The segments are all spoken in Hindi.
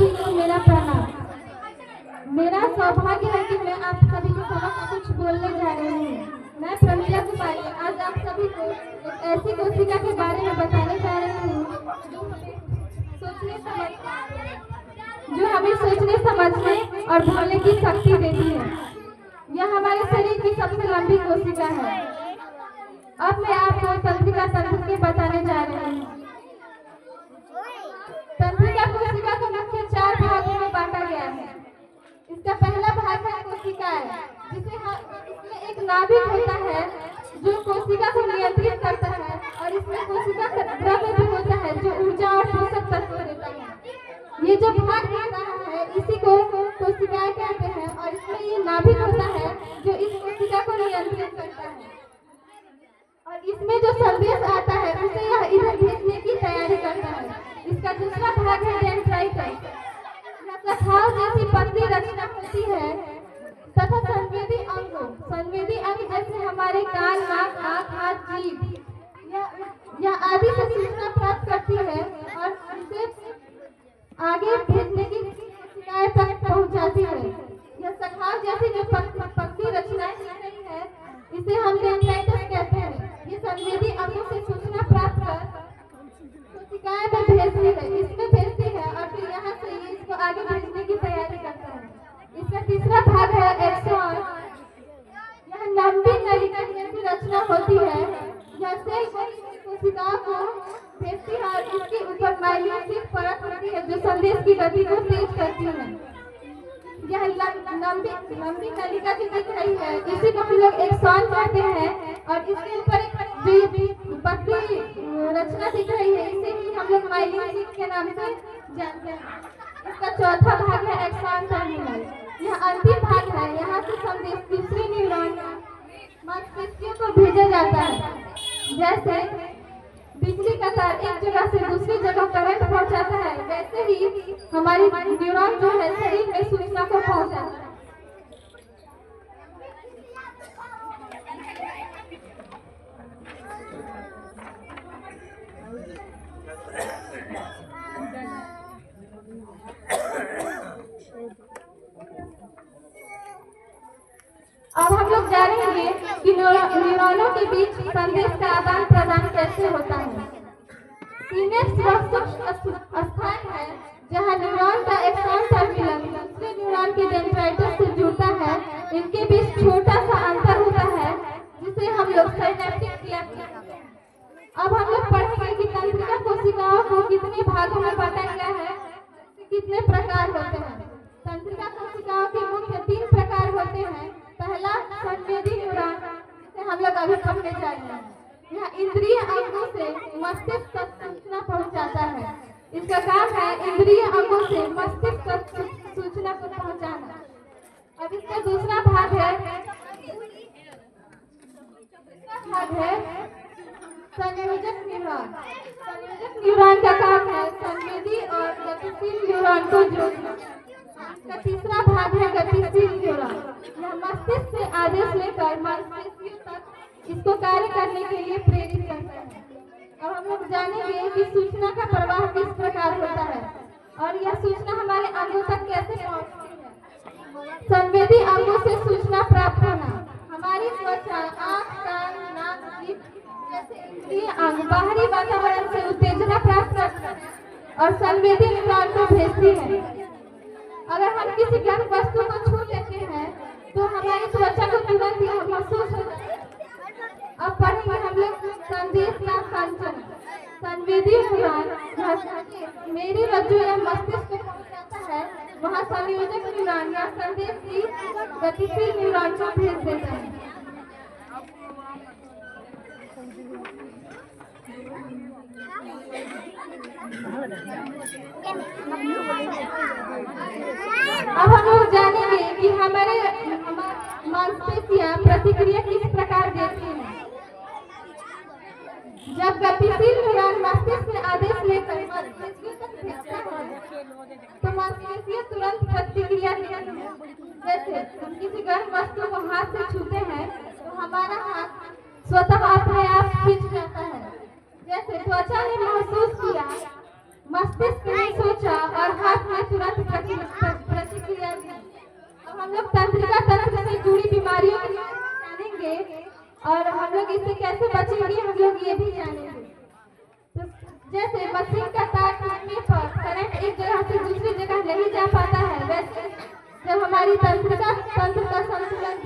सभी को मेरा प्रणाम। मेरा सौभाग्य है कि मैं आप सभी के समक्ष कुछ बोलने जा रही हूँ। मैं प्रमिला कुमारी आज आप सभी को एक ऐसी कोशिका के बारे में बताने जा रही हूँ जो हमें सोचने समझने और बोलने की शक्ति देती है। यह हमारे शरीर की सबसे लंबी कोशिका है। अब मैं आपको तंत्रिका तंत्र के बताने जा रही हूँ। तंत्रिका कोशिका को मुख्य 4 भागों में बांटा गया है। इसका पहला भाग है कोशिकाएं, इसमें एक नाभिक होता है जो कोशिका को नियंत्रित करता है और इसमें कोशिका का द्रव्य भी होता है जो ऊर्जा और पोषक तत्व देता है। ये जो भाग दिख रहा है इसी को कोशिकाएं कहते हैं और इसमें ये नाभिक होता है जो इस कोशिका को नियंत्रित करता है और इसमें जो संदेश आता है उसे यह इधर भेजने की तैयारी करता है। इसका दूसरा भाग है डेंड्राइटस। शाखाओं जैसी पतली रचना होती है तथा संवेदी अंग जैसे हमारे कान, नाक, आँख, हाथ, जीभ या आदि से सूचना प्राप्त करती है और इसे आगे भेजने की कोशिकाएं तक पहुंचाती है। यह शाखाओं जैसी जो पतली रचनाएं होती है इसे हम डेंड्राइटस कहते हैं। ये संवेदी अंगों से सूचना प्राप्त कर कोशिकाएं में भेजती है, इसमें भेजती है और फिर यहाँ से ये इसको आगे भेजने की तैयारी करता है। इसका तीसरा भाग है एक्सॉन। यह लंबी नलिका जैसी रचना होती है। यह सेल कोशिकाओं को भेजती है और इसके ऊपर माइलिन परत होती है जो संदेश की गति को तेज करती है। यह लंबी नलिका जो दिख रही है इसी को हम लोग एक्सॉन कहते हैं और इसके ऊपर जो पतली रचना दिख रही है इसे ही हम लोग माइलिन के नाम से जानते हैं। इसका चौथा भाग है एक्सॉन टर्मिनल। यह अंतिम भाग है। यहाँ से संदेश दूसरे न्यूरॉन मांसपेशियों को भेजा जाता है। जैसे बिजली का तार एक जगह से दूसरी जगह करंट पहुँचाता है वैसे ही हमारी न्यूरॉन जो है शरीर में सूचना को पहुँचाता है। अब हम लोग जानेंगे कि न्यूरॉनों के बीच संदेश का आदान प्रदान कैसे होता है। सिनेप्स वह सूक्ष्म स्थान है जहां न्यूरॉन का एक्सॉन टर्मिनल दूसरे न्यूरॉन के डेंड्राइटस से जुड़ता है। इनके बीच छोटा सा अंतर होता है जिसे हम लोग सिनेप्टिक क्लेफ्ट कहते हैं। अब हम लोग पढ़ेंगे कि तंत्रिका कोशिकाओं को कितने भागों में बांटा गया है, कितने प्रकार होते हैं। तंत्रिका कोशिकाओं के मुख्य 3 प्रकार होते हैं। पहला संवेदी न्यूरॉन जिसे हम लोग अभी पढ़ने जा रहे हैं। यह इंद्रिय अंगों से मस्तिष्क तक सूचना पहुंचाता है। इसका काम है इंद्रिय अंगों से मस्तिष्क तक सूचना को पहुंचाना। अब इसका दूसरा भाग है संयोजक न्यूरॉन। संयोजक न्यूरॉन का काम है संवेदी और गतिशील न्यूरॉन को जोड़ना। इसका तीसरा भाग है गतिशील न्यूरॉन। यह मस्तिष्क से आदेश लेकर मांसपेशियों तक इसको कार्य करने के लिए प्रेरित करता है। अब हम लोग जानेंगे कि सूचना का प्रवाह किस प्रकार होता है और यह सूचना हमारे अंगों तक कैसे पहुंचती है। संवेदी अंगों से सूचना प्राप्त होना। हमारी त्वचा, आँख, कान, नाक, जीभ जैसे इंद्रिय अंग बाहरी वातावरण से उत्तेजना प्राप्त करते हैं और संवेदी न्यूरॉन को भेजती है। अगर हम किसी गर्म वस्तु को छू लेते हैं तो हमारी त्वचा को तुरंत यह महसूस होता है। अब पढ़ेंगे हम लोग संदेश का संचरण। संवेदी न्यूरॉन मेरी रज्जु या मस्तिष्क को पहुंचाता है, वहाँ संयोजक न्यूरॉन या संदेश की गतिशील न्यूरॉन को भेज देता है। अब हम लोग जानेंगे कि हमारे मांसपेशियां प्रतिक्रिया किस प्रकार देती हैं। जब गतिशील न्यूरॉन मस्तिष्क से आदेश लेकर मांसपेशियों तक भेजता है तो मांसपेशियां तुरंत प्रतिक्रिया देती हैं। जैसे हम किसी गर्म वस्तु को हाथ से छूते हैं तो हमारा हाथ स्वतः अपने आप खिंच जाता है। जैसे त्वचा ने महसूस किया, मस्तिष्क ने सोचा और हाथ में तुरंत प्रतिक्रिया दी। अब हम लोग तंत्रिका तंत्र से जुड़ी बीमारियों के बारे में जानेंगे और हम लोग इससे कैसे बचेंगे हम लोग ये भी जानेंगे। तो जैसे मशीन का तार टूटने पर करंट एक जगह से दूसरी जगह नहीं जा पाता है, वैसे जब हमारी तंत्रिका तंत्र का संतुलन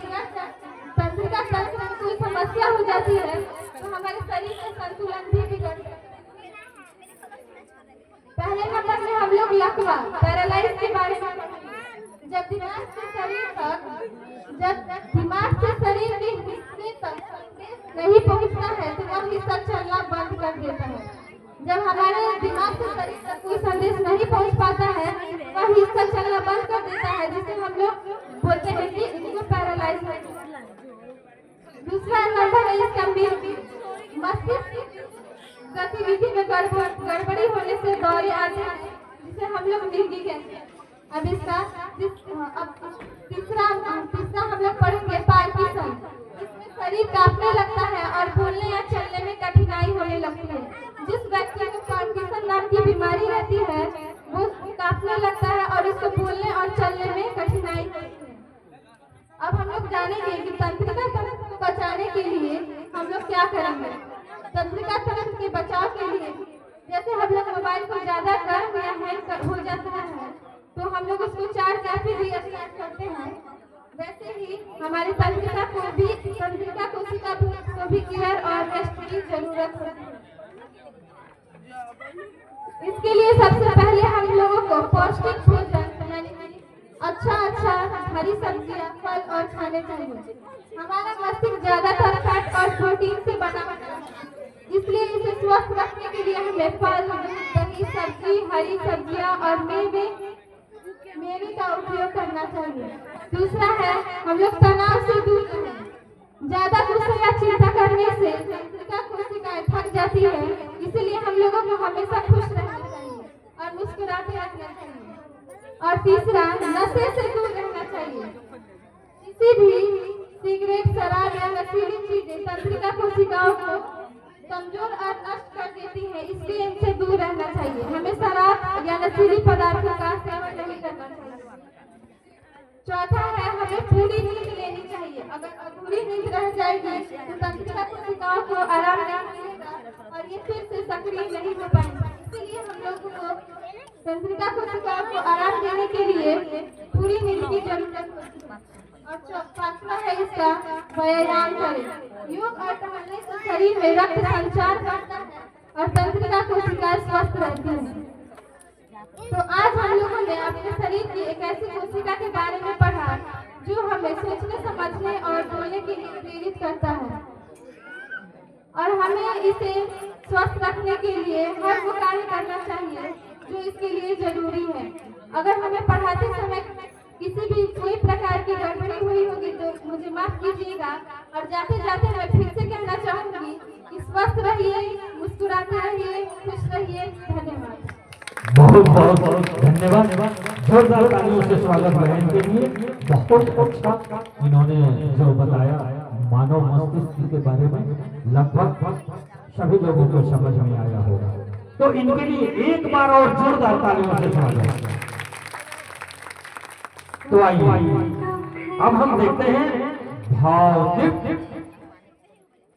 तंत्रिका तंत्र में कोई समस्या हो जाती है तो हमारे शरीर का संतुलन भी बिगड़ जाता है। पहले नंबर में हम लोग लकवा पैरालाइज के बारे में पढ़ेंगे। जब दिमाग से शरीर के हिस्से तक नहीं पहुंचता है तो वह हिस्सा चलना बंद कर देता है। जब हमारे दिमाग से शरीर तक कोई संदेश नहीं पहुंच पाता है वह हिस्सा चलना बंद कर देता है, जिसे हम लोग बोलते हैं कि इसको पैरालाइज है। दूसरा नंबर है इसका मस्तिष्क गतिविधि में गड़बड़ी होने से दौरे आते हैं, जिसे हम लोग मिर्गी कहते हैं। अब इसका तीसरा हम लोग पढ़ेंगे पार्किंसन। इसमें शरीर कांपने लगता है और बोलने या चलने में कठिनाई होने लगती है। जिस व्यक्ति को पार्किंसन नाम की बीमारी रहती है वो कांपने लगता है और उसको बोलने और चलने में कठिनाई होती है। अब हम लोग जानेंगे कि तंत्रिका तंत्र को बचाने के लिए हम लोग क्या करेंगे। तंत्रिका तंत्र के बचाव के लिए जैसे हम लोग मोबाइल को ज्यादा गर्म या हैंग हो जाता है तो हम लोग उसको चार्ज या फिर रीचार्ज करते हैं, वैसे ही हमारी तंत्रिका कोशिका को भी केयर और रेस्ट की जरूरत होती है। इसके लिए सबसे पहले हम लोगों को पौष्टिक भोजन यानी अच्छा हरी सब्जियां फल और खाने चाहिए। हमारा मस्तिष्क ज्यादातर फैट और प्रोटीन से बना होता है, इसलिए इसे स्वस्थ रखने के लिए हमें फल दही सब्जी हरी सब्जियां और मेवे का उपयोग करना चाहिए। दूसरा है हम लोग तनाव से दूर रहें। ज्यादा गुस्सा या चिंता करने से तंत्रिका कोशिकाएं थक जाती है, इसलिए हम लोगों को हमेशा खुश रहना चाहिए और मुस्कुराते रखना चाहिए। और तीसरा नशे से दूर रहना चाहिए। किसी भी सिगरेट शराब या नशीली चीजें तंत्रिका कोशिकाओं को कमजोर और नष्ट कर देती है, इसलिए इनसे दूर रहना चाहिए। हमें शराब या नशीली पदार्थों का सेवन नहीं करना चाहिए। चौथा है हमें पूरी नींद लेनी चाहिए। अगर अधूरी नींद रह जाएगी तो तंत्रिका कोशिकाओं को आराम नहीं मिलेगा और ये फिर से सक्रिय नहीं हो पाएंगे। इसलिए हम लोगों को तंत्रिका कोशिकाओं को आराम देने के लिए पूरी नींद की जरूरत होती है। और पांचवा है इसका व्यायाम करें। योग और टहलने से शरीर में रक्त संचार बढ़ता है और तंत्रिका कोशिकाएं स्वस्थ रहती हैं। तो आज हम लोगों ने अपने शरीर की एक ऐसी कोशिका के बारे में पढ़ा जो हमें सोचने समझने और बोलने के लिए प्रेरित करता है और हमें इसे स्वस्थ रखने के लिए हर वो कार्य करना चाहिए जो इसके लिए जरूरी है। अगर हमें पढ़ाते समय किसी भी कोई प्रकार की गड़बड़ी हुई होगी तो मुझे माफ कीजिएगा। और जाते जाते मैं फिर से कहना चाहूंगी कि स्वस्थ रहिए, मुस्कुराते रहिए, खुश रहिए। धन्यवाद। बहुत बहुत धन्यवाद। जोरदार तालियों से स्वागत बहन के लिए। बहुत अच्छा इन्होंने जो बताया मानव मस्तिष्क के बारे में लगभग सभी लोगों को समझ में आया होगा, तो इनके लिए एक बार और जोरदार तालियों से स्वागत। तो आइए अब हम देखते हैं भावदीप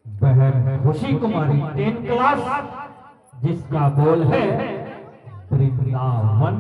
बहन खुशी कुमारी 10 क्लास, जिसका बोल है वृंदावन।